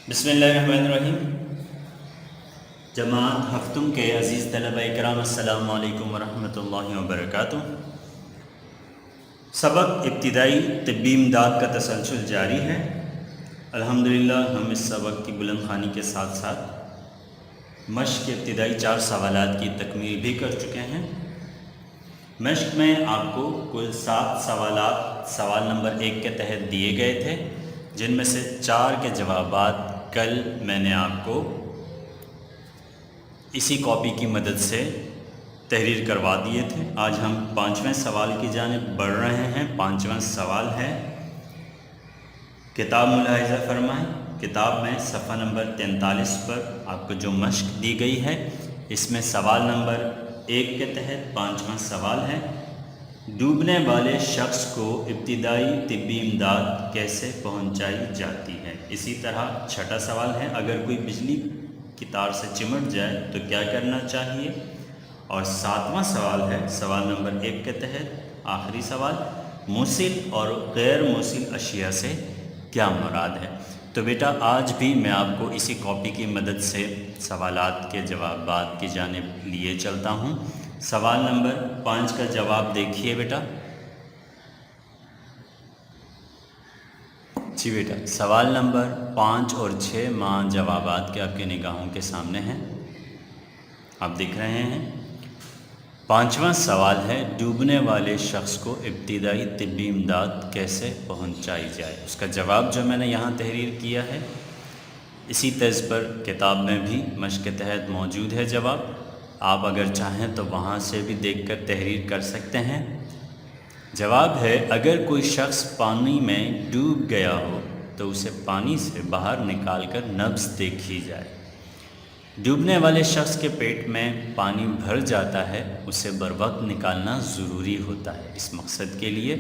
بسم اللہ الرحمن الرحیم۔ جماعت ہفتم کے عزیز طلبہ کرام، السلام علیکم ورحمۃ اللہ وبرکاتہ۔ سبق ابتدائی طبی امداد کا تسلسل جاری ہے۔ الحمدللہ ہم اس سبق کی بلند خوانی کے ساتھ ساتھ مشق کے ابتدائی 4 سوالات کی تکمیل بھی کر چکے ہیں۔ مشق میں آپ کو کل 7 سوالات سوال نمبر 1 کے تحت دیے گئے تھے، جن میں سے 4 کے جوابات کل میں نے آپ کو اسی کاپی کی مدد سے تحریر کروا دیے تھے۔ آج ہم 5ویں سوال کی جانب بڑھ رہے ہیں۔ 5واں سوال ہے، کتاب ملاحظہ فرمائیں۔ کتاب میں صفحہ نمبر 43 پر آپ کو جو مشق دی گئی ہے، اس میں سوال نمبر 1 کے تحت 5واں سوال ہے، ڈوبنے والے شخص کو ابتدائی طبی امداد کیسے پہنچائی جاتی ہے۔ اسی طرح 6واں سوال ہے، اگر کوئی بجلی کی تار سے چمٹ جائے تو کیا کرنا چاہیے۔ اور 7واں سوال ہے، سوال نمبر 1 کے تحت آخری سوال، موصل اور غیر موصل اشیاء سے کیا مراد ہے۔ تو بیٹا آج بھی میں آپ کو اسی کاپی کی مدد سے سوالات کے جوابات کی جانب لیے چلتا ہوں۔ سوال نمبر 5 کا جواب دیکھیے بیٹا۔ جی بیٹا، سوال نمبر 5 اور 6 ماں جوابات کے آپ کے نگاہوں کے سامنے ہیں، آپ دیکھ رہے ہیں۔ 5واں سوال ہے، ڈوبنے والے شخص کو ابتدائی طبی امداد کیسے پہنچائی جائے۔ اس کا جواب جو میں نے یہاں تحریر کیا ہے، اسی طرز پر کتاب میں بھی مشق کے تحت موجود ہے جواب۔ آپ اگر چاہیں تو وہاں سے بھی دیکھ کر تحریر کر سکتے ہیں۔ جواب ہے، اگر کوئی شخص پانی میں ڈوب گیا ہو تو اسے پانی سے باہر نکال کر نبض دیکھی جائے۔ ڈوبنے والے شخص کے پیٹ میں پانی بھر جاتا ہے، اسے بروقت نکالنا ضروری ہوتا ہے۔ اس مقصد کے لیے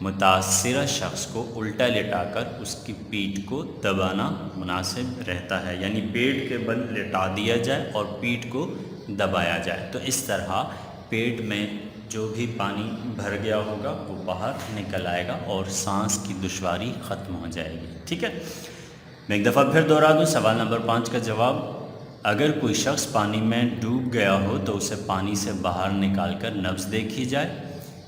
متاثرہ شخص کو الٹا لٹا کر اس کی پیٹھ کو دبانا مناسب رہتا ہے، یعنی پیٹ کے بل لٹا دیا جائے اور پیٹھ کو دبایا جائے، تو اس طرح پیٹ میں جو بھی پانی بھر گیا ہوگا وہ باہر نکل آئے گا اور سانس کی دشواری ختم ہو جائے گی۔ ٹھیک ہے، میں ایک دفعہ پھر دوہرا دوں، سوال نمبر 5 کا جواب، اگر کوئی شخص پانی میں ڈوب گیا ہو تو اسے پانی سے باہر نکال کر نبض دیکھی جائے۔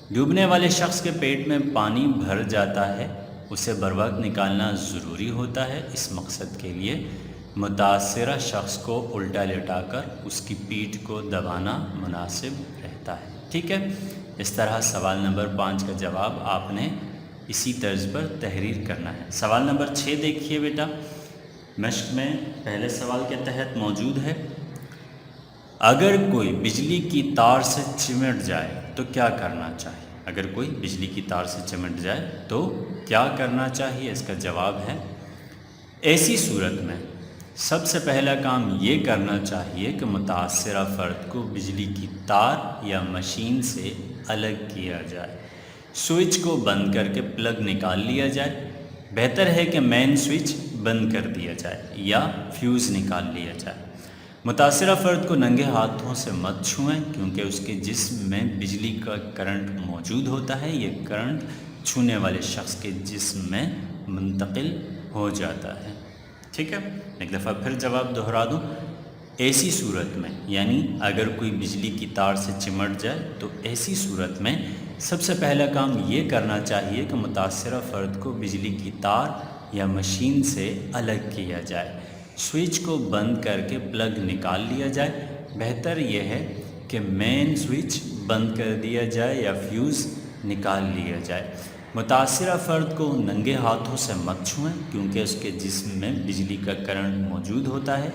ڈوبنے والے شخص کے پیٹ میں پانی بھر جاتا ہے، اسے بروقت نکالنا ضروری ہوتا ہے۔ اس مقصد کے لیے متاثرہ شخص کو الٹا لٹا کر اس کی پیٹھ کو دبانا مناسب رہتا ہے۔ ٹھیک ہے، اس طرح سوال نمبر 5 کا جواب آپ نے اسی طرز پر تحریر کرنا ہے۔ سوال نمبر 6 دیکھیے بیٹا، مشق میں پہلے سوال کے تحت موجود ہے، اگر کوئی بجلی کی تار سے چمٹ جائے تو کیا کرنا چاہیے۔ اگر کوئی بجلی کی تار سے چمٹ جائے تو کیا کرنا چاہیے، اس کا جواب ہے، ایسی صورت میں سب سے پہلا کام یہ کرنا چاہیے کہ متاثرہ فرد کو بجلی کی تار یا مشین سے الگ کیا جائے، سوئچ کو بند کر کے پلگ نکال لیا جائے۔ بہتر ہے کہ مین سوئچ بند کر دیا جائے یا فیوز نکال لیا جائے۔ متاثرہ فرد کو ننگے ہاتھوں سے مت چھوئیں، کیونکہ اس کے جسم میں بجلی کا کرنٹ موجود ہوتا ہے۔ یہ کرنٹ چھونے والے شخص کے جسم میں منتقل ہو جاتا ہے۔ ٹھیک ہے، ایک دفعہ پھر جواب دہرا دوں، ایسی صورت میں، یعنی اگر کوئی بجلی کی تار سے چمٹ جائے تو ایسی صورت میں سب سے پہلا کام یہ کرنا چاہیے کہ متاثرہ فرد کو بجلی کی تار یا مشین سے الگ کیا جائے، سوئچ کو بند کر کے پلگ نکال لیا جائے۔ بہتر یہ ہے کہ مین سوئچ بند کر دیا جائے یا فیوز نکال لیا جائے۔ متاثرہ فرد کو ننگے ہاتھوں سے مت چھوئیں، کیونکہ اس کے جسم میں بجلی کا کرنٹ موجود ہوتا ہے۔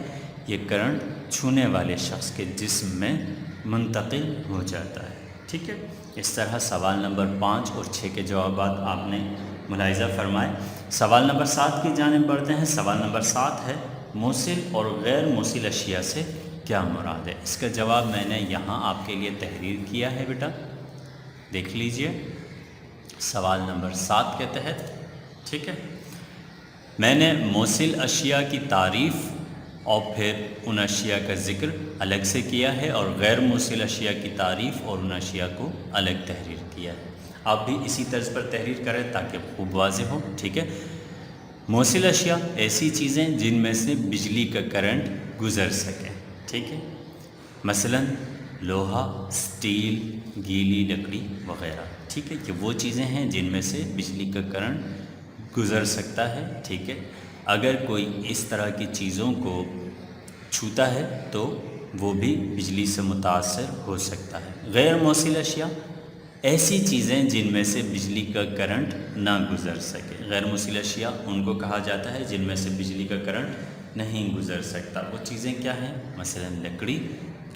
یہ کرنٹ چھونے والے شخص کے جسم میں منتقل ہو جاتا ہے۔ ٹھیک ہے، اس طرح سوال نمبر 5 اور 6 کے جوابات آپ نے ملاحظہ فرمائے۔ سوال نمبر 7 کی جانب بڑھتے ہیں۔ سوال نمبر 7 ہے، موصل اور غیر موصل اشیاء سے کیا مراد ہے۔ اس کا جواب میں نے یہاں آپ کے لیے تحریر کیا ہے بیٹا، دیکھ لیجئے سوال نمبر 7 کے تحت۔ ٹھیک ہے، میں نے موصل اشیاء کی تعریف اور پھر ان اشیاء کا ذکر الگ سے کیا ہے، اور غیر موصل اشیاء کی تعریف اور ان اشیاء کو الگ تحریر کیا ہے۔ آپ بھی اسی طرز پر تحریر کریں تاکہ خوب واضح ہو۔ ٹھیک ہے، موصل اشیاء ایسی چیزیں جن میں سے بجلی کا کرنٹ گزر سکے، ٹھیک ہے، مثلا لوہا، سٹیل، گیلی لکڑی وغیرہ، ٹھیک ہے، کہ وہ چیزیں ہیں جن میں سے بجلی کا کرنٹ گزر سکتا ہے، ٹھیک ہے۔ اگر کوئی اس طرح کی چیزوں کو چھوتا ہے تو وہ بھی بجلی سے متاثر ہو سکتا ہے۔ غیر موصل اشیاء ایسی چیزیں جن میں سے بجلی کا کرنٹ نہ گزر سکے۔ غیر موصل اشیاء ان کو کہا جاتا ہے جن میں سے بجلی کا کرنٹ نہیں گزر سکتا۔ وہ چیزیں کیا ہیں؟ مثلا لکڑی،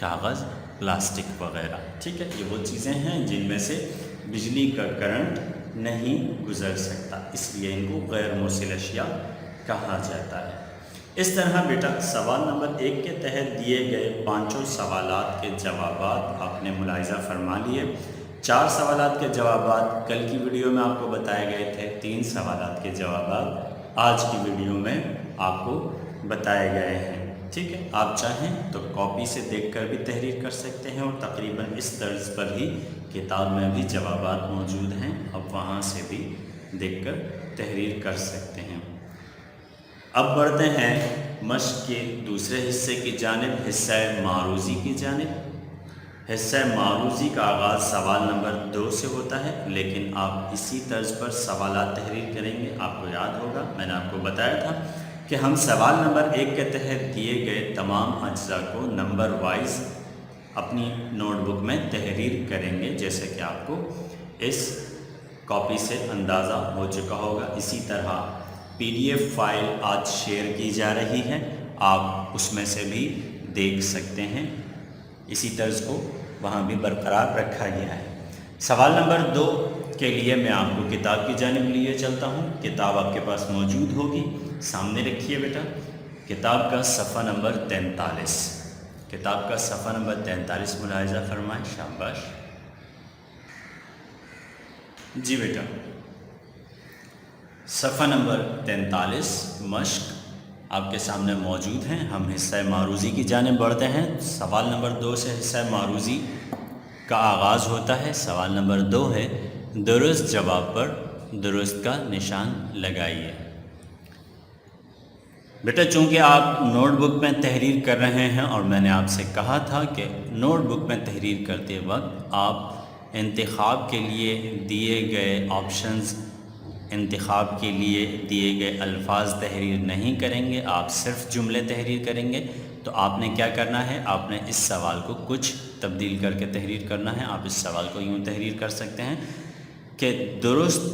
کاغذ، پلاسٹک وغیرہ، ٹھیک ہے، یہ وہ چیزیں ہیں جن میں سے بجلی کا کرنٹ نہیں گزر سکتا، اس لیے ان کو غیر موصل اشیاء کہا جاتا ہے۔ اس طرح بیٹا سوال نمبر 1 کے تحت دیے گئے 5 سوالات کے جوابات آپ نے ملاحظہ فرما لیے۔ 4 سوالات کے جوابات کل کی ویڈیو میں آپ کو بتائے گئے تھے، 3 سوالات کے جوابات آج کی ویڈیو میں آپ کو بتائے گئے ہیں، ٹھیک ہے۔ آپ چاہیں تو کاپی سے دیکھ کر بھی تحریر کر سکتے ہیں، اور تقریباً اس طرز پر ہی کتاب میں بھی جوابات موجود ہیں، اب وہاں سے بھی دیکھ کر تحریر کر سکتے ہیں۔ اب بڑھتے ہیں مشق کے دوسرے حصے کی جانب، حصہ معروضی کی جانب۔ حصہ معروضی کا آغاز سوال نمبر 2 سے ہوتا ہے، لیکن آپ اسی طرز پر سوالات تحریر کریں گے۔ آپ کو یاد ہوگا میں نے آپ کو بتایا تھا کہ ہم سوال نمبر 1 کے تحت دیے گئے تمام اجزاء کو نمبر وائز اپنی نوٹ بک میں تحریر کریں گے، جیسے کہ آپ کو اس کاپی سے اندازہ ہو چکا ہوگا۔ اسی طرح PDF فائل آج شیئر کی جا رہی ہے، آپ اس میں سے بھی دیکھ سکتے ہیں، اسی طرز کو وہاں بھی برقرار رکھا گیا ہے۔ سوال نمبر 2 کے لیے میں آپ کو کتاب کی جانب لیے چلتا ہوں۔ کتاب آپ کے پاس موجود ہوگی، سامنے رکھیے بیٹا۔ کتاب کا صفحہ نمبر 43، کتاب کا صفحہ نمبر 43 ملاحظہ فرمائیں، شاباش جی بیٹا۔ صفحہ نمبر 43 مشق آپ کے سامنے موجود ہیں۔ ہم حصہ معروضی کی جانب بڑھتے ہیں۔ سوال نمبر 2 سے حصہ معروضی کا آغاز ہوتا ہے۔ سوال نمبر 2 ہے، درست جواب پر درست کا نشان لگائیے۔ بیٹا چونکہ آپ نوٹ بک میں تحریر کر رہے ہیں، اور میں نے آپ سے کہا تھا کہ نوٹ بک میں تحریر کرتے وقت آپ انتخاب کے لیے دیے گئے آپشنز، انتخاب کے لیے دیے گئے الفاظ تحریر نہیں کریں گے، آپ صرف جملے تحریر کریں گے۔ تو آپ نے کیا کرنا ہے؟ آپ نے اس سوال کو کچھ تبدیل کر کے تحریر کرنا ہے۔ آپ اس سوال کو یوں تحریر کر سکتے ہیں کہ درست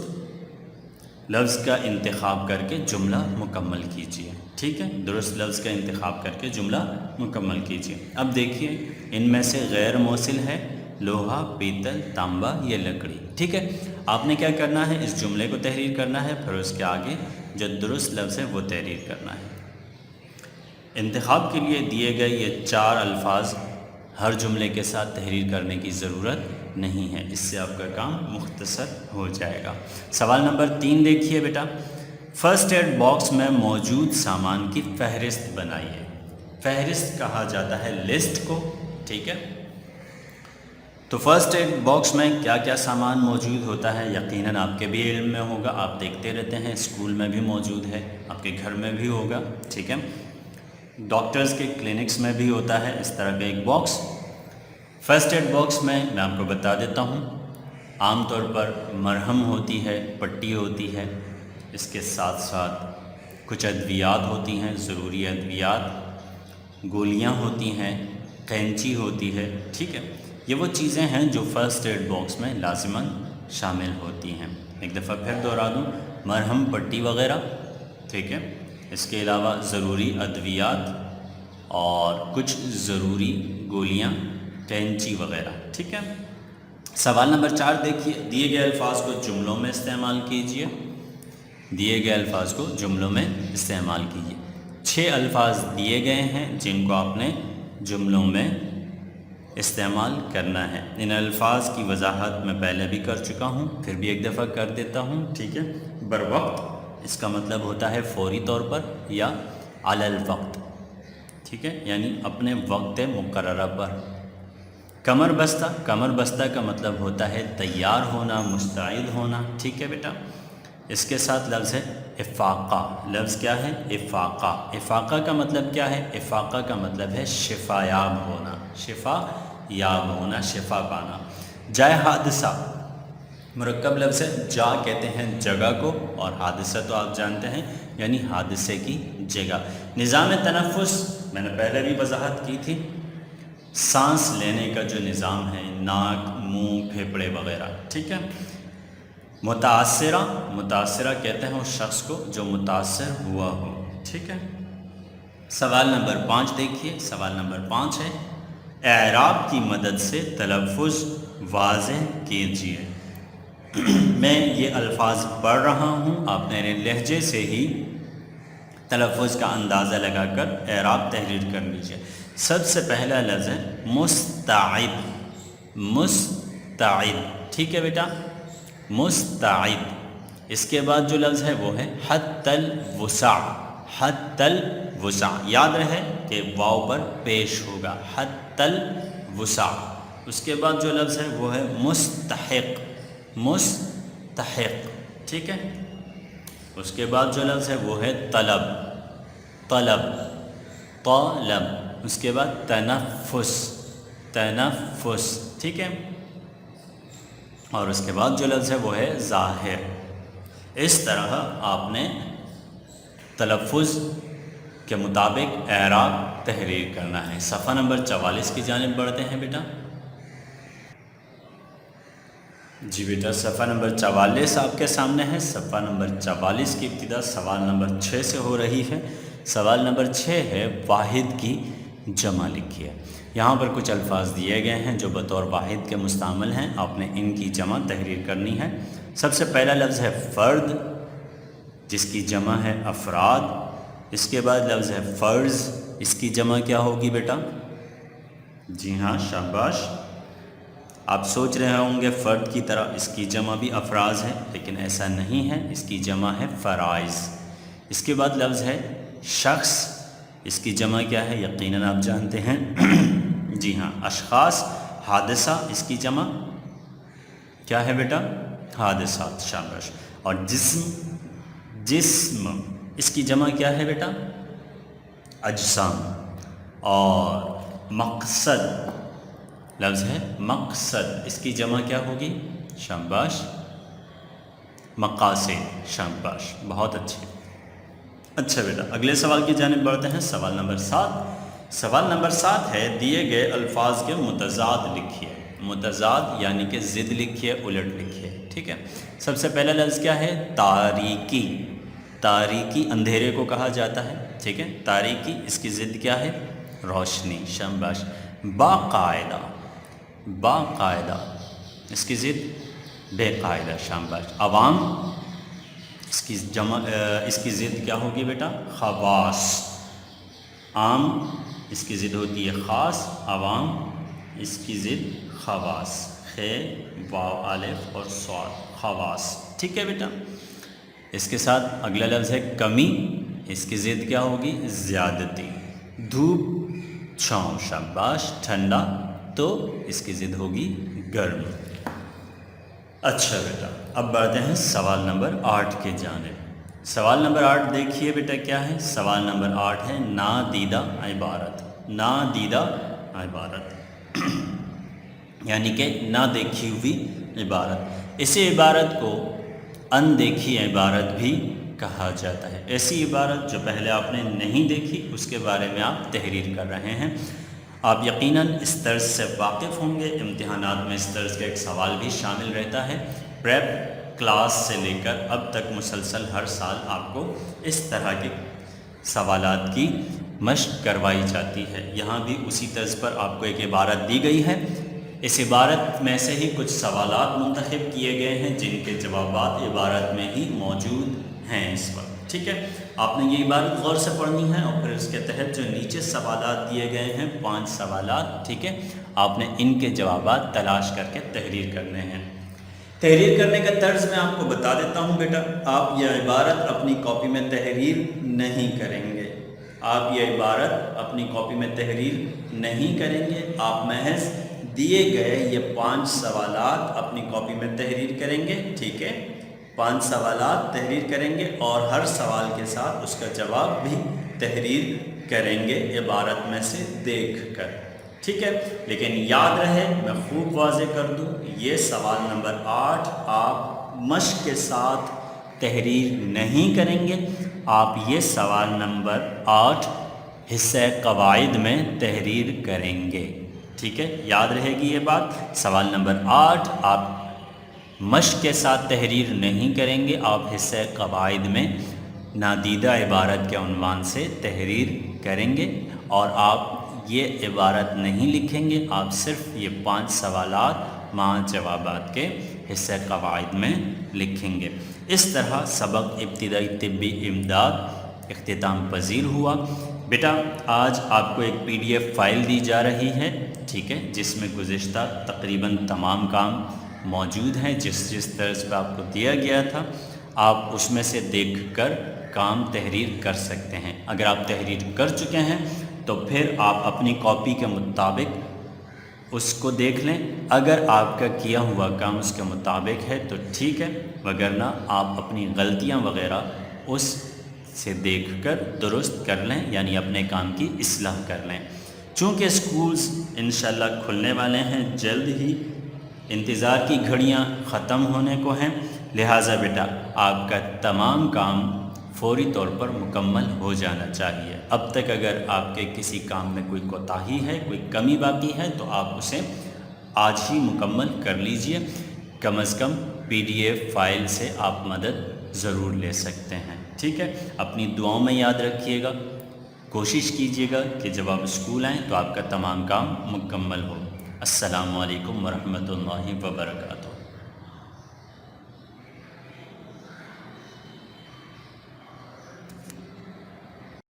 لفظ کا انتخاب کر کے جملہ مکمل کیجیے، ٹھیک ہے، درست لفظ کا انتخاب کر کے جملہ مکمل کیجیے۔ اب دیکھیے ان میں سے غیر موصل ہے لوہا، پیتل، تانبا یا لکڑی، ٹھیک ہے۔ آپ نے کیا کرنا ہے؟ اس جملے کو تحریر کرنا ہے، پھر اس کے آگے جو درست لفظ ہے وہ تحریر کرنا ہے۔ انتخاب کے لیے دیے گئے یہ 4 الفاظ ہر جملے کے ساتھ تحریر کرنے کی ضرورت نہیں ہے، اس سے آپ کا کام مختصر ہو جائے گا۔ سوال نمبر 3 دیکھیے بیٹا، فرسٹ ایڈ باکس میں موجود سامان کی فہرست بنائیے۔ فہرست کہا جاتا ہے لسٹ کو، ٹھیک ہے۔ تو فرسٹ ایڈ باکس میں کیا کیا سامان موجود ہوتا ہے یقیناً آپ کے بھی علم میں ہوگا، آپ دیکھتے رہتے ہیں، اسکول میں بھی موجود ہے، آپ کے گھر میں بھی ہوگا، ٹھیک ہے، ڈاکٹرز کے کلینکس میں بھی ہوتا ہے اس طرح کا ایک باکس۔ فرسٹ ایڈ باکس میں آپ کو بتا دیتا ہوں، عام طور پر مرہم ہوتی ہے، پٹی ہوتی ہے، اس کے ساتھ ساتھ کچھ ادویات ہوتی ہیں، ضروری ادویات، گولیاں ہوتی ہیں، قینچی ہوتی ہے، ٹھیک ہے۔ یہ وہ چیزیں ہیں جو فرسٹ ایڈ باکس میں لازماً شامل ہوتی ہیں۔ ایک دفعہ پھر دہرا دوں، مرہم، پٹی وغیرہ، ٹھیک ہے، اس کے علاوہ ضروری ادویات اور کچھ ضروری گولیاں، قینچی وغیرہ، ٹھیک ہے۔ سوال نمبر 4 دیکھیے، دیے گئے الفاظ کو جملوں میں استعمال کیجیے۔ دیے گئے الفاظ کو جملوں میں استعمال کیجیے۔ 6 الفاظ دیے گئے ہیں جن کو آپ نے جملوں میں استعمال کرنا ہے۔ ان الفاظ کی وضاحت میں پہلے بھی کر چکا ہوں، پھر بھی ایک دفعہ کر دیتا ہوں، ٹھیک ہے۔ بروقت، اس کا مطلب ہوتا ہے فوری طور پر یا علی الوقت، ٹھیک ہے، یعنی اپنے وقت مقررہ پر۔ کمر بستہ، کمر بستہ کا مطلب ہوتا ہے تیار ہونا، مستعد ہونا، ٹھیک ہے بیٹا۔ اس کے ساتھ لفظ ہے افاقہ، لفظ کیا ہے؟ افاقہ۔ افاقہ کا مطلب کیا ہے؟ افاقہ کا مطلب ہے شفا یاب ہونا، شفا یاب ہونا، شفا پانا۔ جائے حادثہ، مرکب لفظ ہے، جا کہتے ہیں جگہ کو، اور حادثہ تو آپ جانتے ہیں یعنی حادثے کی جگہ۔ نظام تنفس میں نے پہلے بھی وضاحت کی تھی، سانس لینے کا جو نظام ہے، ناک، منہ، پھیپھڑے وغیرہ، ٹھیک ہے۔ متاثرہ، متاثرہ کہتے ہیں اس شخص کو جو متاثر ہوا ہو، ٹھیک ہے۔ سوال نمبر 5 دیکھیے، سوال نمبر 5 ہے اعراب کی مدد سے تلفظ واضح کیجیے۔ میں یہ الفاظ پڑھ رہا ہوں، آپ میرے لہجے سے ہی تلفظ کا اندازہ لگا کر اعراب تحریر کر لیجیے۔ سب سے پہلا لفظ ہے مستعد، مستعد، ٹھیک ہے بیٹا، مستعد۔ اس کے بعد جو لفظ ہے وہ ہے حتی الوسع، حتی الوسع، یاد رہے کہ واو پر پیش ہوگا، حتی الوسع۔ اس کے بعد جو لفظ ہے وہ ہے مستحق، مستحق، ٹھیک ہے۔ اس کے بعد جو لفظ ہے وہ ہے طلب، طلب، طلب۔ اس کے بعد تنفس، تنفس، ٹھیک ہے۔ اور اس کے بعد جو لفظ ہے وہ ہے ظاہر۔ اس طرح آپ نے تلفظ کے مطابق اعراب تحریر کرنا ہے۔ صفحہ نمبر 44 کی جانب بڑھتے ہیں بیٹا۔ جی بیٹا، صفحہ نمبر 44 آپ کے سامنے ہے۔ صفحہ نمبر 44 کی ابتدا سوال نمبر 6 سے ہو رہی ہے۔ سوال نمبر 6 ہے واحد کی جمع لکھیے۔ یہاں پر کچھ الفاظ دیے گئے ہیں جو بطور واحد کے مستعمل ہیں، آپ نے ان کی جمع تحریر کرنی ہے۔ سب سے پہلا لفظ ہے فرد، جس کی جمع ہے افراد۔ اس کے بعد لفظ ہے فرض، اس کی جمع کیا ہوگی بیٹا؟ جی ہاں، شاباش۔ آپ سوچ رہے ہوں گے فرد کی طرح اس کی جمع بھی افراز ہے، لیکن ایسا نہیں ہے، اس کی جمع ہے فرائض۔ اس کے بعد لفظ ہے شخص، اس کی جمع کیا ہے؟ یقیناً آپ جانتے ہیں، جی ہاں، اشخاص۔ حادثہ، اس کی جمع کیا ہے بیٹا؟ حادثات، شاباش۔ اور جسم، جسم، اس کی جمع کیا ہے بیٹا؟ اجسام۔ اور مقصد، لفظ ہے مقصد، اس کی جمع کیا ہوگی؟ شاباش، مقاصد، شاباش، بہت اچھے۔ اچھا بیٹا، اگلے سوال کی جانب بڑھتے ہیں۔ سوال نمبر 7۔ سوال نمبر 7 ہے دیے گئے الفاظ کے متضاد لکھیے۔ متضاد یعنی کہ ضد لکھیے، الٹ لکھیے، ٹھیک ہے۔ سب سے پہلا لفظ کیا ہے؟ تاریکی۔ تاریکی اندھیرے کو کہا جاتا ہے، ٹھیک ہے۔ تاریکی، اس کی ضد کیا ہے؟ روشنی، شاباش۔ باقاعدہ، باقاعدہ، اس کی ضد بے قاعدہ، شاباش۔ عوام، اس کی جمع، اس کی ضد کیا ہوگی بیٹا؟ خواص۔ عام، اس کی ضد ہوتی ہے خاص، عوام، اس کی ضد خواص، خ، واو، الف اور صاد، خواص، ٹھیک ہے بیٹا۔ اس کے ساتھ اگلا لفظ ہے کمی، اس کی ضد کیا ہوگی؟ زیادتی۔ دھوپ، چھاؤں، شاباش۔ ٹھنڈا، تو اس کی ضد ہوگی گرم۔ اچھا بیٹا، اب بڑھتے ہیں سوال نمبر 8 کے جانب۔ سوال نمبر 8 دیکھیے بیٹا کیا ہے؟ سوال نمبر 8 ہے نادیدہ عبارت۔ نادیدہ عبارت یعنی کہ نہ دیکھی ہوئی عبارت۔ اسی عبارت کو اندیکھی عبارت بھی کہا جاتا ہے۔ ایسی عبارت جو پہلے آپ نے نہیں دیکھی، اس کے بارے میں آپ تحریر کر رہے ہیں۔ آپ یقیناً اس طرز سے واقف ہوں گے، امتحانات میں اس طرز کا ایک سوال بھی شامل رہتا ہے۔ پریپ کلاس سے لے کر اب تک مسلسل ہر سال آپ کو اس طرح کے سوالات کی مشق کروائی جاتی ہے۔ یہاں بھی اسی طرز پر آپ کو ایک عبارت دی گئی ہے، اس عبارت میں سے ہی کچھ سوالات منتخب کیے گئے ہیں جن کے جوابات عبارت میں ہی موجود ہیں اس وقت، ٹھیک ہے۔ آپ نے یہ عبارت غور سے پڑھنی ہے، اور پھر اس کے تحت جو نیچے سوالات دیے گئے ہیں 5 سوالات، ٹھیک ہے، آپ نے ان کے جوابات تلاش کر کے تحریر کرنے ہیں۔ تحریر کرنے کا طرز میں آپ کو بتا دیتا ہوں بیٹا۔ آپ یہ عبارت اپنی کاپی میں تحریر نہیں کریں گے، آپ یہ عبارت اپنی کاپی میں تحریر نہیں کریں گے، آپ محض دیے گئے یہ 5 سوالات اپنی کاپی میں تحریر کریں گے، ٹھیک ہے۔ 5 سوالات تحریر کریں گے اور ہر سوال کے ساتھ اس کا جواب بھی تحریر کریں گے عبارت میں سے دیکھ کر، ٹھیک ہے۔ لیکن یاد رہے، میں خوب واضح کر دوں، یہ سوال نمبر 8 آپ مشق کے ساتھ تحریر نہیں کریں گے، آپ یہ سوال نمبر 8 حصہ قواعد میں تحریر کریں گے، ٹھیک ہے۔ یاد رہے گی یہ بات، سوال نمبر 8 آپ مشق کے ساتھ تحریر نہیں کریں گے، آپ حصہ قواعد میں نادیدہ عبارت کے عنوان سے تحریر کریں گے، اور آپ یہ عبارت نہیں لکھیں گے، آپ صرف یہ 5 سوالات مع جوابات کے حصہ قواعد میں لکھیں گے۔ اس طرح سبق ابتدائی طبی امداد اختتام پذیر ہوا۔ بیٹا آج آپ کو ایک PDF فائل دی جا رہی ہے، ٹھیک ہے، جس میں گزشتہ تقریباً تمام کام موجود ہیں، جس طرز پہ آپ کو دیا گیا تھا، آپ اس میں سے دیکھ کر کام تحریر کر سکتے ہیں۔ اگر آپ تحریر کر چکے ہیں تو پھر آپ اپنی کاپی کے مطابق اس کو دیکھ لیں، اگر آپ کا کیا ہوا کام اس کے مطابق ہے تو ٹھیک ہے، وگرنہ آپ اپنی غلطیاں وغیرہ اس سے دیکھ کر درست کر لیں، یعنی اپنے کام کی اصلاح کر لیں۔ چونکہ اسکولز انشاءاللہ کھلنے والے ہیں جلد ہی، انتظار کی گھڑیاں ختم ہونے کو ہیں، لہٰذا بیٹا آپ کا تمام کام فوری طور پر مکمل ہو جانا چاہیے۔ اب تک اگر آپ کے کسی کام میں کوئی کوتاہی ہے، کوئی کمی باقی ہے، تو آپ اسے آج ہی مکمل کر لیجئے، کم از کم PDF فائل سے آپ مدد ضرور لے سکتے ہیں، ٹھیک ہے۔ اپنی دعاؤں میں یاد رکھیے گا، کوشش کیجیے گا کہ جب آپ اسکول آئیں تو آپ کا تمام کام مکمل ہو۔ السلام علیکم ورحمۃ اللہ وبرکاتہ۔